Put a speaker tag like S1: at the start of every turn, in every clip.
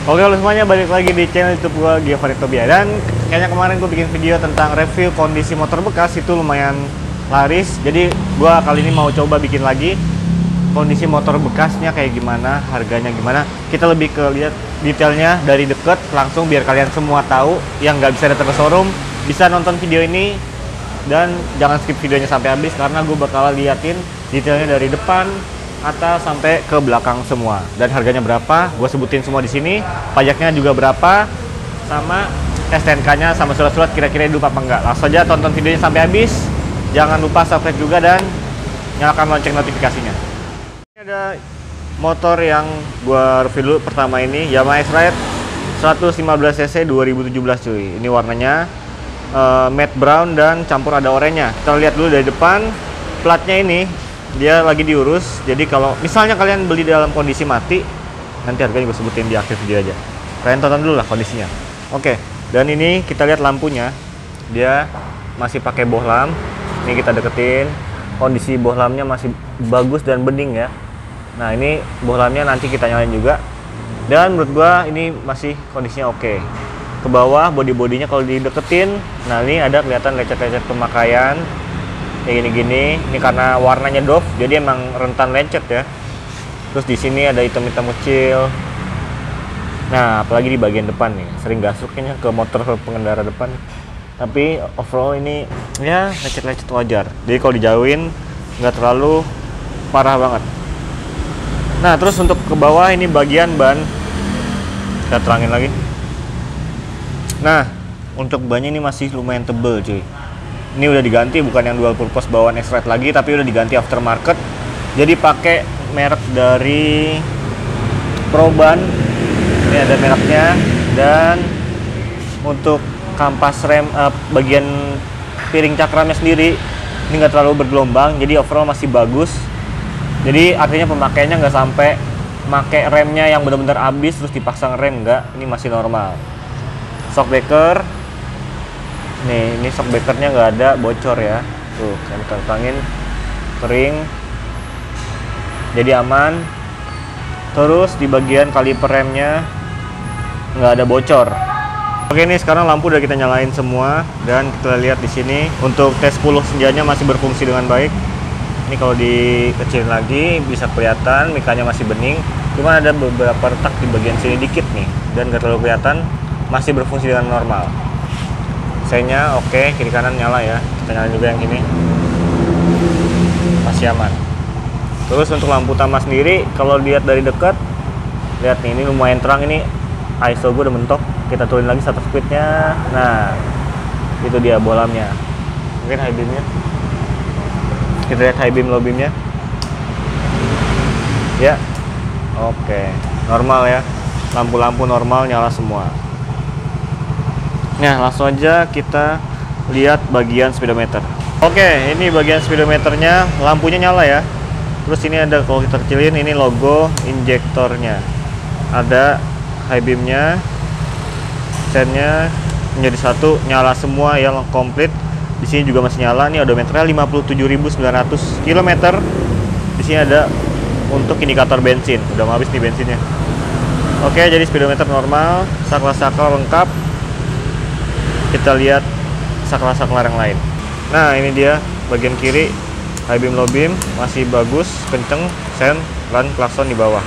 S1: Oke halo semuanya, balik lagi di channel YouTube gua Giovanni Tobia. Dan kayaknya kemarin gue bikin video tentang review kondisi motor bekas, itu lumayan laris. Jadi gua kali ini mau coba bikin lagi kondisi motor bekasnya kayak gimana, harganya gimana. Kita lebih ke lihat detailnya dari deket langsung, biar kalian semua tahu. Yang nggak bisa datang ke showroom bisa nonton video ini dan jangan skip videonya sampai habis, karena gue bakal liatin detailnya dari depan atas sampai ke belakang semua, dan harganya berapa gue sebutin semua di sini, pajaknya juga berapa, sama STNK-nya sama surat-surat kira-kira hidup apa enggak. Langsung aja tonton videonya sampai habis, jangan lupa subscribe juga dan nyalakan lonceng notifikasinya. Ini ada motor yang gue review dulu pertama, ini Yamaha X-Ride 115cc 2017 cuy. Ini warnanya matte brown dan campur ada oranye. Kita lihat dulu dari depan, platnya ini dia lagi diurus, jadi kalau misalnya kalian beli dalam kondisi mati, nanti harganya gue sebutin di akhir video aja. Kalian tonton dulu lah kondisinya. Oke, dan ini kita lihat lampunya, dia masih pakai bohlam. Ini kita deketin, kondisi bohlamnya masih bagus dan bening ya. Nah ini bohlamnya nanti kita nyalain juga, dan menurut gua ini masih kondisinya oke. Ke bawah body-bodinya kalau dideketin, nah ini ada kelihatan lecet-lecet pemakaian kayak gini-gini. Ini karena warnanya doff, jadi emang rentan lecet ya. Terus di sini ada hitam-hitam kecil. Nah, apalagi di bagian depan nih, sering gasuknya ke motor pengendara depan. Tapi overall ini ya lecet-lecet wajar. Jadi kalau dijauhin nggak terlalu parah banget. Nah, terus untuk ke bawah ini bagian ban, kita terangin lagi. Nah, untuk bannya ini masih lumayan tebel cuy. Ini udah diganti, bukan yang dual purpose bawaan X-Ride lagi, tapi udah diganti aftermarket. Jadi pakai merek dari Proban. Ini ada mereknya. Dan untuk kampas rem, bagian piring cakramnya sendiri, ini nggak terlalu bergelombang, jadi overall masih bagus. Jadi artinya pemakaiannya nggak sampai pakai remnya yang benar-benar habis terus dipasang rem, nggak. Ini masih normal. Shockbreaker. Nih, ini shockbreakernya nggak ada bocor ya. Tuh, kita tangin kering, jadi aman. Terus di bagian kaliper remnya nggak ada bocor. Oke, ini sekarang lampu udah kita nyalain semua, dan kita lihat di sini untuk T10 senjanya masih berfungsi dengan baik. Ini kalau dikecilin lagi bisa kelihatan mikanya masih bening, cuma ada beberapa retak di bagian sini dikit nih, dan nggak terlalu kelihatan, masih berfungsi dengan normal. Senya oke, kiri kanan nyala ya. Kita nyalain juga yang ini, masih aman. Terus untuk lampu utama sendiri, kalau lihat dari dekat, lihat nih, ini lumayan terang. Ini ISO gue udah mentok. Kita turunin lagi shutter speednya. Nah, itu dia bohlamnya. Mungkin high beamnya, kita lihat high beam, low beamnya ya. Oke, normal ya, lampu-lampu normal nyala semua. Nah, langsung aja kita lihat bagian speedometer. Oke, ini bagian speedometernya, lampunya nyala ya. Terus ini ada, kalau kita kecilin, ini logo injektornya. Ada high beamnya, sennya menjadi satu, nyala semua ya, komplit. Di sini juga masih nyala. Ini odometernya 57.900 km. Di sini ada untuk indikator bensin. Udah mau habis nih bensinnya. Oke, jadi speedometer normal, saklar-saklar lengkap. Kita lihat saklar-saklar yang lain. Nah, ini dia bagian kiri, high beam, low beam masih bagus, kenceng, sen, dan klakson di bawah.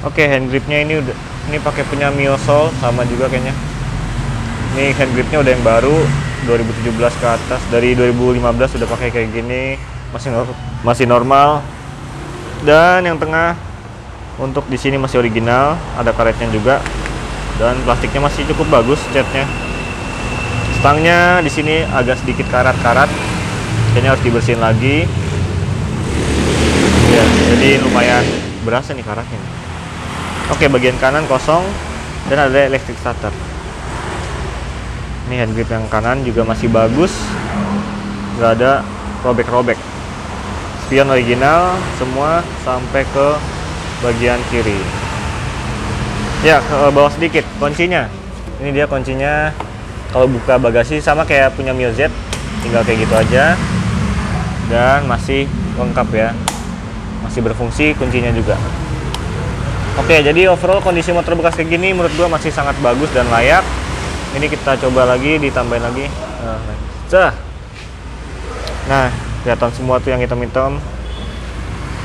S1: Oke, hand gripnya ini udah, ini pakai punya Miosol sama juga kayaknya. Ini hand gripnya udah yang baru, 2017 ke atas. Dari 2015 udah pakai kayak gini, masih normal. Dan yang tengah untuk di sini masih original, ada karetnya juga. Dan plastiknya masih cukup bagus, catnya. Stangnya di sini agak sedikit karat-karat, kayaknya harus dibersihin lagi. Ya, jadi lumayan berasa nih karatnya. Oke, bagian kanan kosong dan ada electric starter. Ini hand grip yang kanan juga masih bagus, nggak ada robek-robek. Spion original semua sampai ke bagian kiri. Ya, ke bawah sedikit kuncinya. Ini dia kuncinya. Kalau buka bagasi sama kayak punya Mio Z, tinggal kayak gitu aja. Dan masih lengkap ya. Masih berfungsi kuncinya juga. Oke, jadi overall kondisi motor bekas kayak gini menurut gua masih sangat bagus dan layak. Ini kita coba lagi, ditambahin lagi. Nah, kelihatan semua tuh yang hitam-hitam.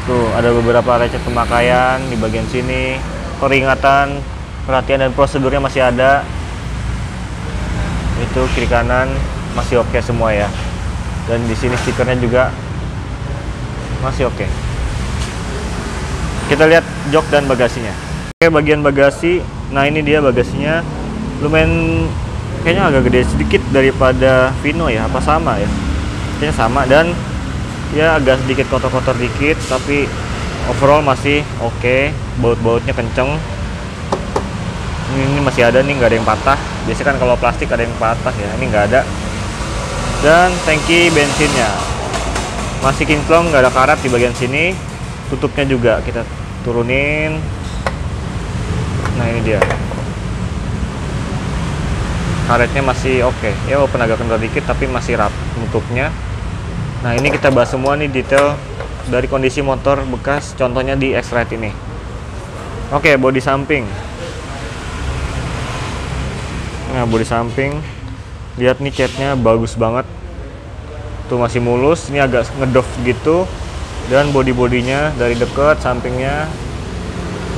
S1: Tuh, ada beberapa lecet pemakaian di bagian sini. Peringatan, perhatian dan prosedurnya masih ada. Itu kiri kanan masih oke semua ya. Dan di sini stikernya juga masih oke. Kita lihat jok dan bagasinya. Oke, bagian bagasi. Nah, ini dia bagasinya. Lumayan kayaknya agak gede sedikit daripada Vino ya. Apa sama ya? Kayaknya sama, dan ya agak sedikit kotor-kotor dikit, tapi overall masih oke. Baut-bautnya kenceng. Ini masih ada nih, nggak ada yang patah. Biasanya kan kalau plastik ada yang patah ya, ini nggak ada. Dan tangki bensinnya masih kinclong, nggak ada karat di bagian sini. Tutupnya juga kita turunin. Nah, ini dia. Karetnya masih oke. Ya walaupun agak kendor dikit tapi masih rap tutupnya. Nah, ini kita bahas semua nih detail dari kondisi motor bekas, contohnya di X-Ride ini. Oke, bodi samping. Nah, bodi samping, lihat nih catnya bagus banget. Tuh masih mulus, ini agak ngedoff gitu. Dan bodi-bodinya dari deket, sampingnya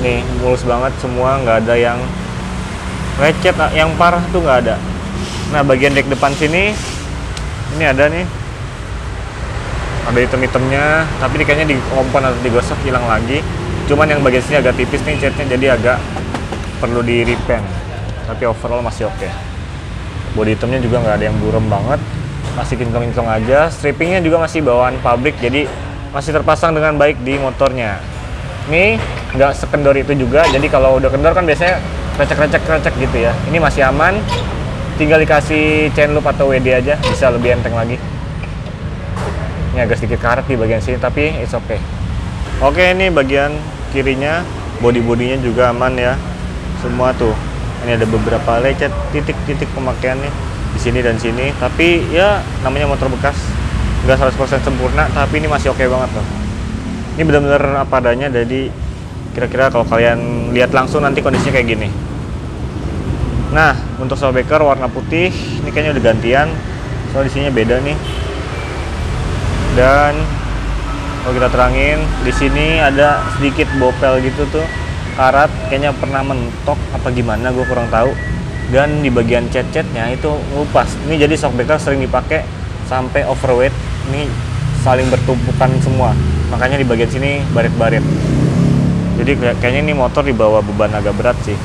S1: nih mulus banget semua, nggak ada yang lecet, yang parah tuh nggak ada. Nah, bagian dek depan sini, ini ada nih, ada item-itemnya, tapi ini kayaknya dikompon atau digosok hilang lagi. Cuman yang bagian sini agak tipis nih catnya, jadi agak perlu di repaint. Tapi overall masih oke. Bodi hitamnya juga nggak ada yang buram banget, masih kinclong-kinclong aja. Strippingnya juga masih bawaan pabrik, jadi masih terpasang dengan baik di motornya. Ini nggak sekendor itu juga, jadi kalau udah kendor kan biasanya recek-recek gitu ya. Ini masih aman, tinggal dikasih chain loop atau WD aja, bisa lebih enteng lagi. Ini agak sedikit karat di bagian sini, tapi it's okay. Oke, ini bagian kirinya, bodi-bodinya juga aman ya. Semua tuh. Ini ada beberapa lecet, titik-titik pemakaiannya di sini dan sini. Tapi ya namanya motor bekas, nggak 100% sempurna, tapi ini masih oke banget loh. Ini benar-benar apa adanya, jadi kira-kira kalau kalian lihat langsung nanti kondisinya kayak gini. Nah, untuk shockbreaker warna putih, ini kayaknya udah gantian, soalnya di sininya beda nih. Dan kalau kita terangin, di sini ada sedikit bopel gitu tuh, karat, kayaknya pernah mentok apa gimana, gue kurang tahu. Dan di bagian cat-catnya itu ngelupas. Ini jadi shockbreaker sering dipakai sampai overweight, ini saling bertumpukan semua. Makanya di bagian sini baret-baret. Jadi kayaknya ini motor dibawa beban agak berat sih.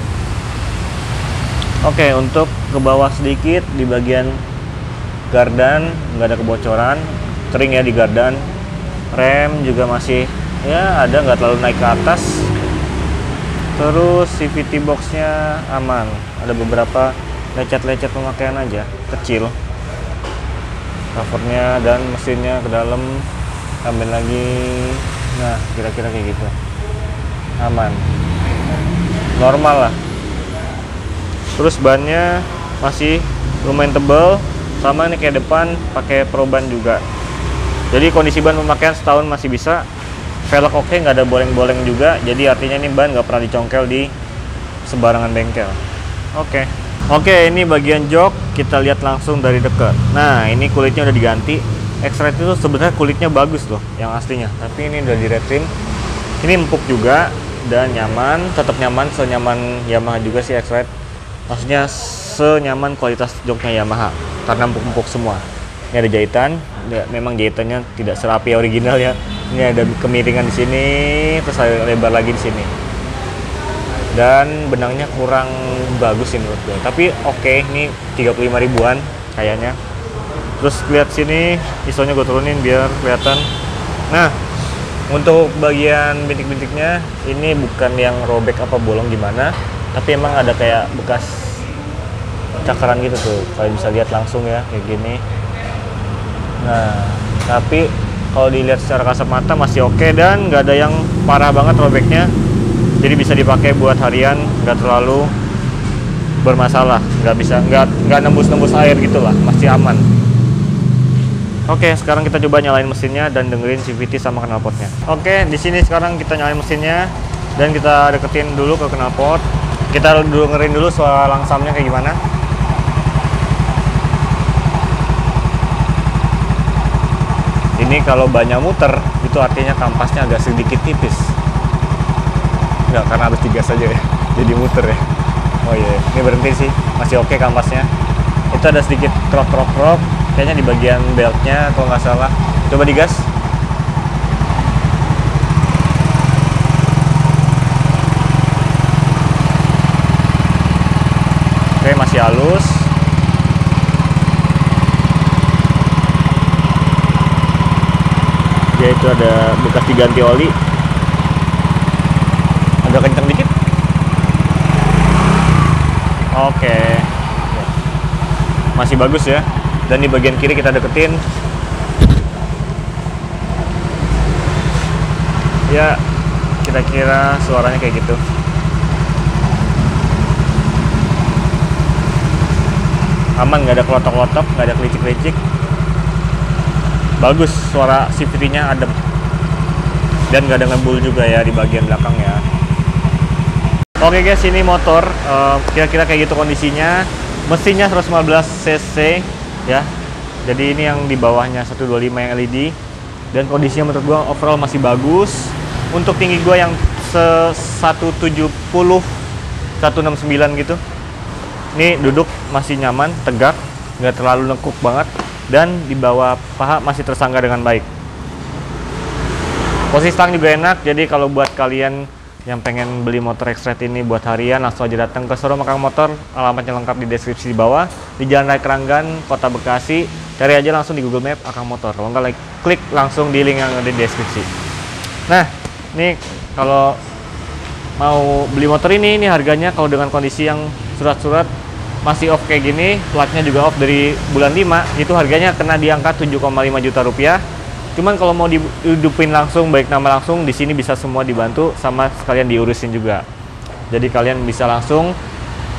S1: Oke, untuk ke bawah sedikit di bagian gardan nggak ada kebocoran, kering ya di gardan. Rem juga masih ya ada, nggak terlalu naik ke atas. Terus CVT boxnya aman, ada beberapa lecet-lecet pemakaian aja, kecil. Covernya dan mesinnya ke dalam, ambil lagi. Nah, kira-kira kayak gitu, aman, normal lah. Terus bannya masih lumayan tebal, sama nih kayak depan pakai Proban juga. Jadi kondisi ban pemakaian setahun masih bisa. Velg oke, nggak ada boleng-boleng juga, jadi artinya ini ban nggak pernah dicongkel di sembarangan bengkel. Oke, ini bagian jok kita lihat langsung dari dekat. Nah, ini kulitnya udah diganti. X-Ride itu sebenarnya kulitnya bagus loh, yang aslinya, tapi ini udah di retrim. Ini empuk juga dan nyaman, tetap nyaman, senyaman Yamaha juga sih X-Ride. Maksudnya senyaman kualitas joknya Yamaha, karena empuk-empuk semua. Ini ada jahitan, memang jahitannya tidak serapi original ya. Ini ada kemiringan di sini, terus ada lebar lagi di sini. Dan benangnya kurang bagus sih menurut gue. Tapi oke, ini 35 ribuan kayaknya. Terus lihat sini, ISO-nya gue turunin biar kelihatan. Nah, untuk bagian bintik-bintiknya ini bukan yang robek apa bolong gimana, tapi emang ada kayak bekas cakaran gitu tuh. Kalian bisa lihat langsung ya, kayak gini. Nah, tapi kalau dilihat secara kasat mata masih oke dan nggak ada yang parah banget robeknya. Jadi bisa dipakai buat harian, nggak terlalu bermasalah, nggak nembus air gitulah, masih aman. Oke, sekarang kita coba nyalain mesinnya dan dengerin CVT sama knalpotnya. Oke, di sini sekarang kita nyalain mesinnya. Dan kita deketin dulu ke knalpot. Kita dengerin dulu suara langsamnya kayak gimana. Ini kalau banyak muter, itu artinya kampasnya agak sedikit tipis. Enggak, karena harus digas aja ya, jadi muter ya. Oh iya, ini berhenti sih, masih oke kampasnya. Itu ada sedikit krok, kayaknya di bagian beltnya kalau nggak salah. Coba digas. Oke, masih halus. Ya, itu ada bekas diganti oli. Agak kenceng dikit. Oke. Masih bagus ya. Dan di bagian kiri kita deketin. Ya, kira-kira suaranya kayak gitu. Aman, nggak ada kelotok-kelotok, nggak ada kelicik-kelicik. Bagus, suara CVT-nya adem. Dan nggak ada ngebul juga ya di bagian belakang ya. Oke guys, ini motor kira-kira kayak gitu kondisinya. Mesinnya 115 cc ya. Jadi ini yang di bawahnya 125 yang LED. Dan kondisinya menurut gua overall masih bagus. Untuk tinggi gua yang 170 169 gitu. Ini duduk masih nyaman, tegak, nggak terlalu nekuk banget, dan di bawah paha masih tersangga dengan baik. Posisi stang juga enak, jadi kalau buat kalian yang pengen beli motor X-Rate ini buat harian, langsung aja datang ke showroom Akang Motor. Alamatnya lengkap di deskripsi di bawah, di Jalan Raya Keranggan, Kota Bekasi. Cari aja langsung di Google Map Akang Motor. Kalau nggak, klik langsung di link yang ada di deskripsi. Nah, ini kalau mau beli motor ini harganya kalau dengan kondisi yang surat-surat masih off kayak gini, platnya juga off dari bulan 5, itu harganya kena di angka 7,5 juta rupiah. Cuman kalau mau dihidupin langsung, baik nama langsung, di sini bisa semua dibantu sama sekalian diurusin juga. Jadi kalian bisa langsung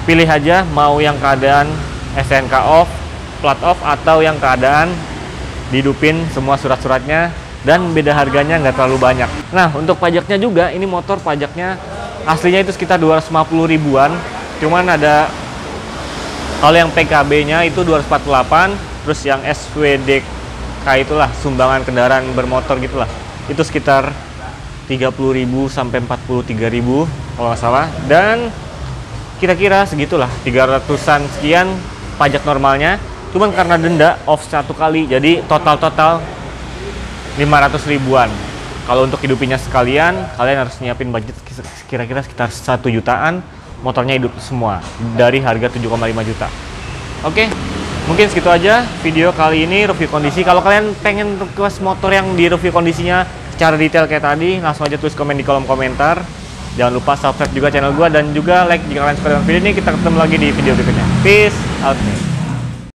S1: pilih aja mau yang keadaan STNK off, plat off, atau yang keadaan dihidupin semua surat-suratnya, dan beda harganya nggak terlalu banyak. Nah, untuk pajaknya juga, ini motor pajaknya aslinya itu sekitar 250 ribuan, cuman ada kalau yang PKB-nya itu 248, terus yang SWDK itulah sumbangan kendaraan bermotor gitulah, itu sekitar 30.000 sampai 43.000 kalau nggak salah. Dan kira-kira segitulah, 300-an sekian pajak normalnya. Cuman karena denda off satu kali, jadi total 500 ribuan. Kalau untuk hidupinnya sekalian, kalian harus nyiapin budget kira-kira sekitar 1 jutaan. Motornya hidup semua dari harga 7,5 juta. Oke, mungkin segitu aja video kali ini review kondisi. Kalau kalian pengen request motor yang di review kondisinya secara detail kayak tadi, langsung aja tulis komen di kolom komentar. Jangan lupa subscribe juga channel gua, dan juga like jika kalian suka dengan video ini. Kita ketemu lagi di video berikutnya. Peace out.